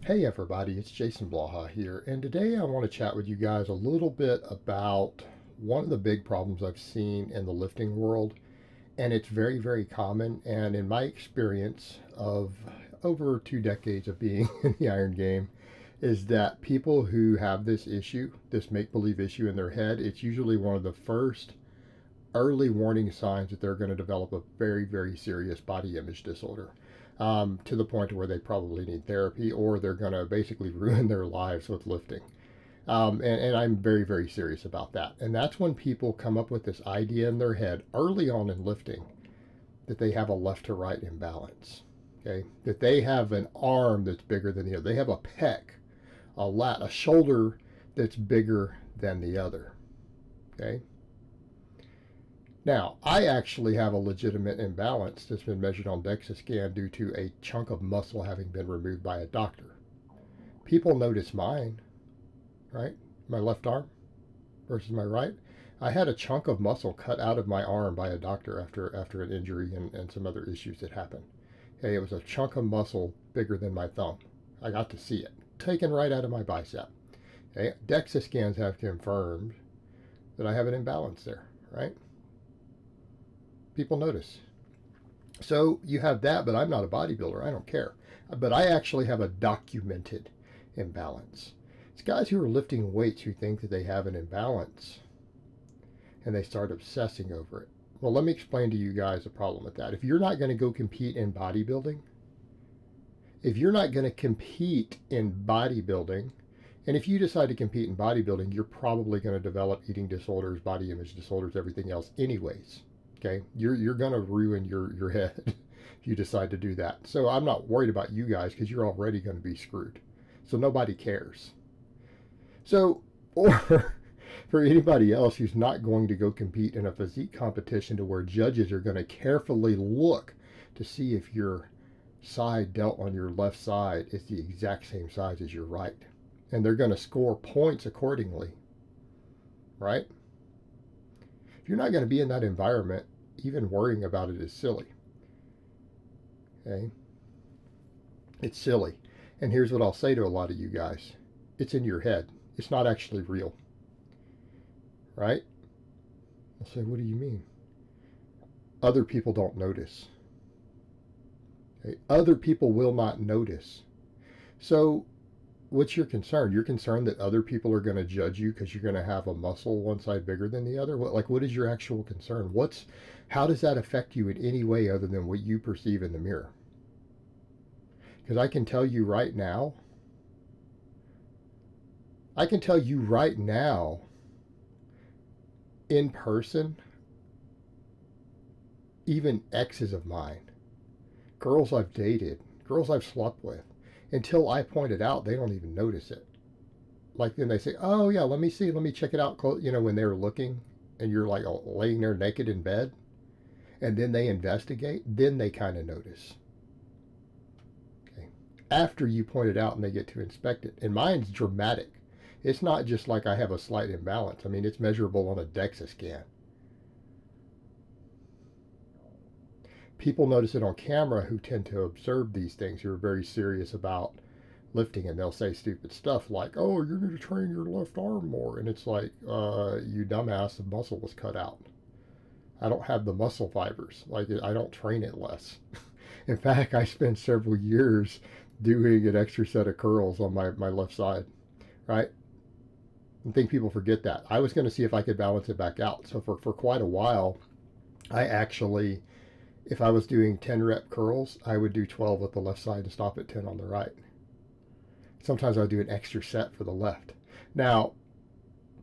Hey everybody, it's Jason Blaha here, and today I want to chat with you guys a little bit about one of the big problems I've seen in the lifting world, and it's very, very common. And in my experience of over 2 decades of being in the iron game, is that people who have this issue, this make believe issue in their head, it's usually one of the first early warning signs that they're going to develop a very, very serious body image disorder, to the point where they probably need therapy or they're going to basically ruin their lives with lifting. And I'm very, very serious about that. And that's when people come up with this idea in their head early on in lifting that they have a left to right imbalance. Okay, that they have an arm that's bigger than the other. They have a pec, a shoulder that's bigger than the other. Okay, now, I actually have a legitimate imbalance that's been measured on DEXA scan due to a chunk of muscle having been removed by a doctor. People notice mine, right? My left arm versus my right. I had a chunk of muscle cut out of my arm by a doctor after an injury and some other issues that happened. Okay, it was a chunk of muscle bigger than my thumb. I got to see it, taken right out of my bicep. Okay, DEXA scans have confirmed that I have an imbalance there, right? People notice. So you have that, but I'm not a bodybuilder. I don't care. But I actually have a documented imbalance. It's guys who are lifting weights who think that they have an imbalance and they start obsessing over it. Well, let me explain to you guys the problem with that. If you're not going to go compete in bodybuilding, if you're not going to compete in bodybuilding, and if you decide to compete in bodybuilding, you're probably going to develop eating disorders, body image disorders, everything else anyways. Okay, you're going to ruin your head if you decide to do that. So I'm not worried about you guys because you're already going to be screwed. So nobody cares. So, or for anybody else who's not going to go compete in a physique competition to where judges are going to carefully look to see if your side delt on your left side is the exact same size as your right. And they're going to score points accordingly, right? If you're not going to be in that environment, even worrying about it is silly. Okay? It's silly. And here's what I'll say to a lot of you guys. It's in your head. It's not actually real. Right? I'll say, what do you mean? Other people don't notice. Okay? Other people will not notice. So what's your concern? You're concerned that other people are going to judge you because you're going to have a muscle one side bigger than the other? What is your actual concern? How does that affect you in any way other than what you perceive in the mirror? Because I can tell you right now, in person, even exes of mine, girls I've dated, girls I've slept with, until I point it out, they don't even notice it. Like then they say, oh yeah, let me see, let me check it out. When they're looking and you're like laying there naked in bed and then they investigate, then they kind of notice. Okay. After you point it out and they get to inspect it. And mine's dramatic. It's not just like I have a slight imbalance. I mean, it's measurable on a DEXA scan. People notice it on camera who tend to observe these things, who are very serious about lifting, and they'll say stupid stuff like, oh, you're going to train your left arm more. And it's like, you dumbass, the muscle was cut out. I don't have the muscle fibers. Like, I don't train it less. In fact, I spent several years doing an extra set of curls on my left side, right? I think people forget that. I was going to see if I could balance it back out. So for quite a while, I actually, if I was doing 10 rep curls, I would do 12 with the left side and stop at 10 on the right. Sometimes I would do an extra set for the left. Now,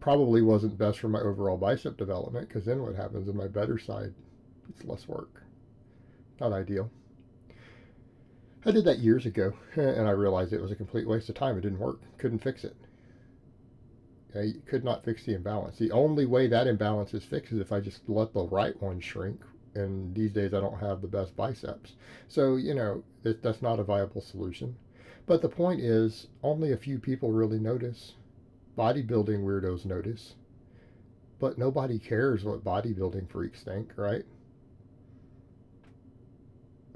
probably wasn't best for my overall bicep development, because then what happens in my better side, it's less work. Not ideal. I did that years ago, and I realized it was a complete waste of time. It didn't work. Couldn't fix it. Okay, you could not fix the imbalance. The only way that imbalance is fixed is if I just let the right one shrink. And these days I don't have the best biceps. So, that's not a viable solution. But the point is, only a few people really notice. Bodybuilding weirdos notice. But nobody cares what bodybuilding freaks think, right?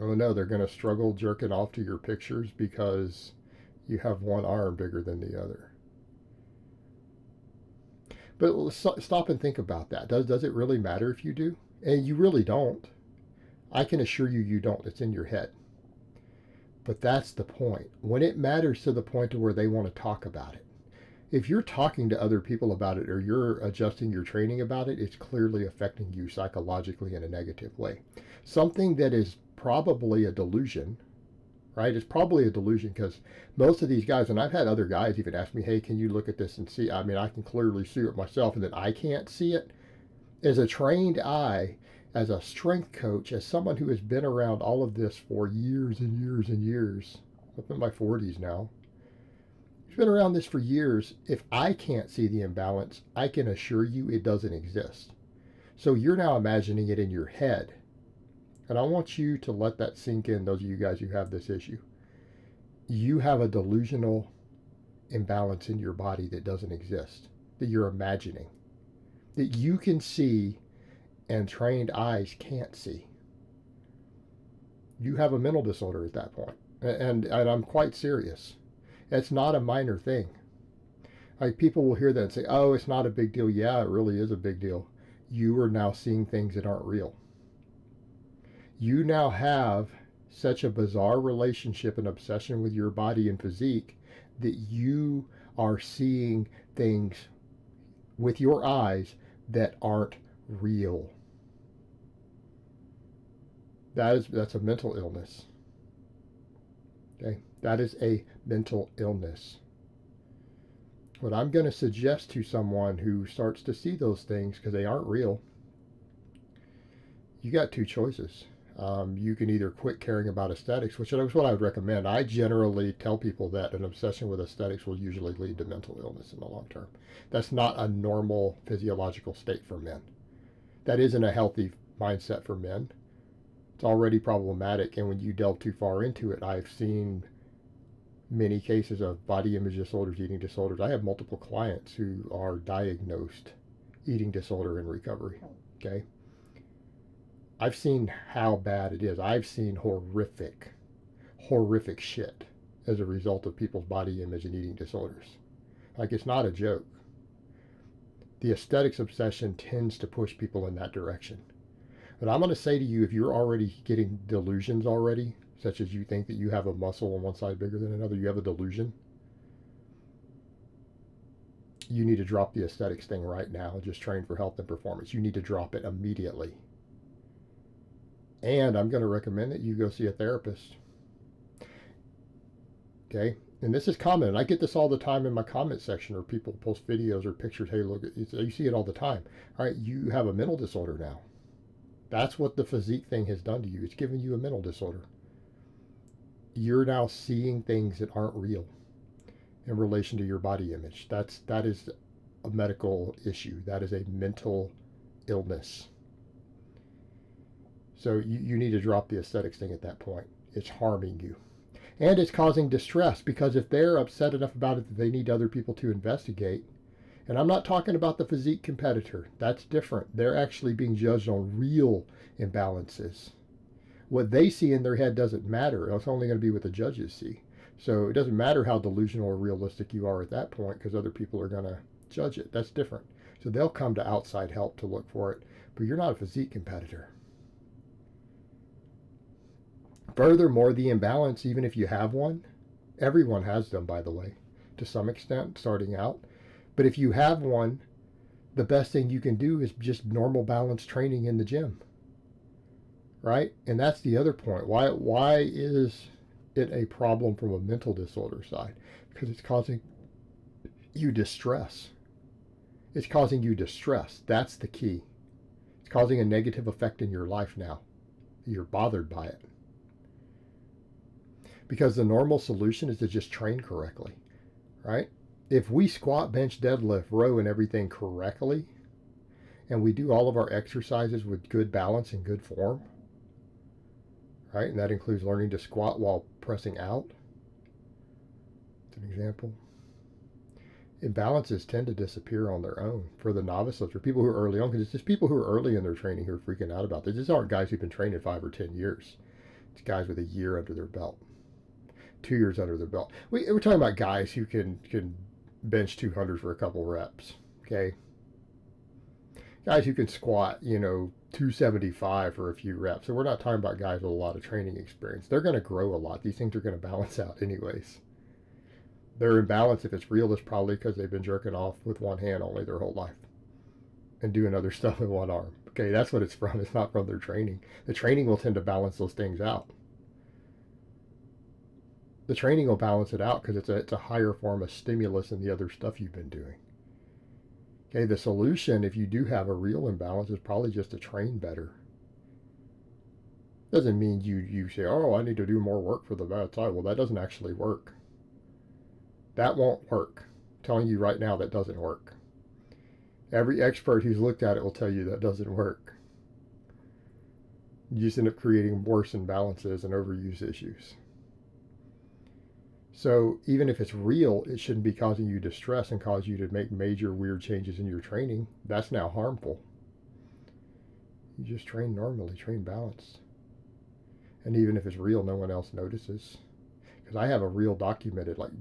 Oh no, they're going to struggle jerking off to your pictures because, You have one arm bigger than the other. But let's stop and think about that. Does it really matter if you do? And you really don't. I can assure you, you don't. It's in your head. But that's the point. When it matters to the point to where they want to talk about it. If you're talking to other people about it or you're adjusting your training about it, it's clearly affecting you psychologically in a negative way. Something that is probably a delusion, right? It's probably a delusion because most of these guys, and I've had other guys even ask me, hey, can you look at this and see? I mean, I can clearly see it myself, and then I can't see it. As a trained eye, as a strength coach, as someone who has been around all of this for years and years and years, I'm in my 40s now, who's been around this for years, if I can't see the imbalance, I can assure you it doesn't exist. So you're now imagining it in your head. And I want you to let that sink in, those of you guys who have this issue. You have a delusional imbalance in your body that doesn't exist, that you're imagining, that you can see and trained eyes can't see. You have a mental disorder at that point. And I'm quite serious. It's not a minor thing. Like, people will hear that and say, oh, it's not a big deal. Yeah, it really is a big deal. You are now seeing things that aren't real. You now have such a bizarre relationship and obsession with your body and physique that you are seeing things with your eyes that aren't real. That's a mental illness. Okay? That is a mental illness. What I'm going to suggest to someone who starts to see those things because they aren't real, you got two choices. You can either quit caring about aesthetics, which is what I would recommend. I generally tell people that an obsession with aesthetics will usually lead to mental illness in the long term. That's not a normal physiological state for men. That isn't a healthy mindset for men. It's already problematic, and when you delve too far into it, I've seen many cases of body image disorders, eating disorders. I have multiple clients who are diagnosed eating disorder in recovery. Okay? I've seen how bad it is. I've seen horrific shit as a result of people's body image and eating disorders. Like, it's not a joke. The aesthetics obsession tends to push people in that direction. But I'm going to say to you, if you're already getting delusions already, such as you think that you have a muscle on one side bigger than another, you have a delusion, you need to drop the aesthetics thing right now and just train for health and performance. You need to drop it immediately. And I'm going to recommend that you go see a therapist. Okay? And this is common. And I get this all the time in my comment section, or people post videos or pictures. Hey, look, you see it all the time. All right, you have a mental disorder now. That's what the physique thing has done to you. It's given you a mental disorder. You're now seeing things that aren't real in relation to your body image. That is a medical issue. That is a mental illness. So you need to drop the aesthetics thing at that point. It's harming you. And it's causing distress, because if they're upset enough about it that they need other people to investigate, and I'm not talking about the physique competitor. That's different. They're actually being judged on real imbalances. What they see in their head doesn't matter. It's only going to be what the judges see. So it doesn't matter how delusional or realistic you are at that point, because other people are going to judge it. That's different. So they'll come to outside help to look for it. But you're not a physique competitor. Furthermore, the imbalance, even if you have one, everyone has them, by the way, to some extent, starting out. But if you have one, the best thing you can do is just normal balance training in the gym, right? And that's the other point. Why is it a problem from a mental disorder side? Because it's causing you distress. It's causing you distress. That's the key. It's causing a negative effect in your life now. You're bothered by it. Because the normal solution is to just train correctly, right? If we squat, bench, deadlift, row, and everything correctly, and we do all of our exercises with good balance and good form, right? And that includes learning to squat while pressing out. It's an example. Imbalances tend to disappear on their own for the novices, for people who are early on, because it's just people who are early in their training who are freaking out about this. These aren't guys who've been training 5 or 10 years. It's guys with a year under their belt. 2 years under their belt. We're talking about guys who can bench 200 for a couple reps. Okay, guys who can squat, 275 for a few reps. So we're not talking about guys with a lot of training experience. They're going to grow a lot. These things are going to balance out anyways. Their imbalance, if it's real, is probably because they've been jerking off with one hand only their whole life and doing other stuff with one arm. Okay, that's what it's from. It's not from their training. The training will tend to balance those things out. The training will balance it out because it's a higher form of stimulus than the other stuff you've been doing. Okay, the solution, if you do have a real imbalance, is probably just to train better. Doesn't mean you say, oh, I need to do more work for the bad side. Well, that doesn't actually work. That won't work. I'm telling you right now, that doesn't work. Every expert who's looked at it will tell you that doesn't work. You just end up creating worse imbalances and overuse issues. So even if it's real, it shouldn't be causing you distress and cause you to make major weird changes in your training. That's now harmful. You just train normally, train balanced. And even if it's real, no one else notices. Because I have a real documented, like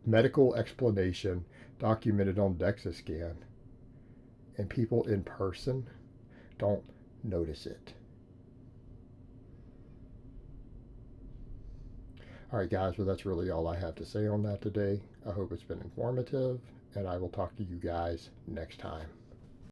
medical explanation documented on DEXA scan. And people in person don't notice it. All right, guys, well, that's really all I have to say on that today. I hope it's been informative, and I will talk to you guys next time.